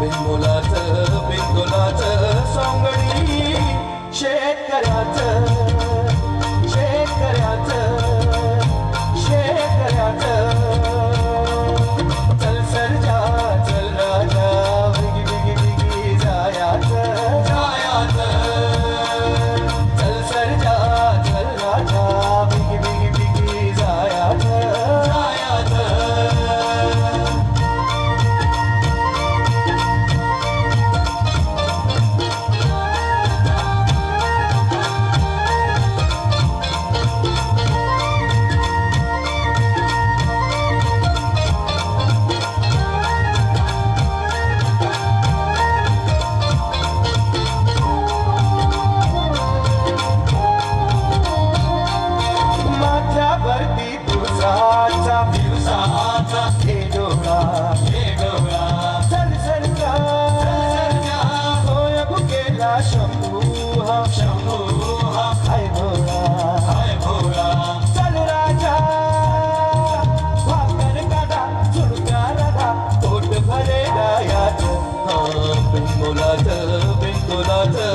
बिनमोलाचं बिनतोलाचं सोंगडी शेतकऱ्याचं शेतकऱ्याचं शेतकऱ्याचं चल सर्जा चल राजा बिगी बिगी बिगी जायाचं जायाचं चल सर्जा चल राजा बिगी बिगी बिगी जायाचं जायाचं वरती दिवसाचा दिवसाचा हे डोळा चल सरजा होय भुकेला शंभू हा हाय भोळा चल राजा भाकर काढा चुडका राधा पोट भरे गायाचं बिनमोलाचं बिनतोलाचं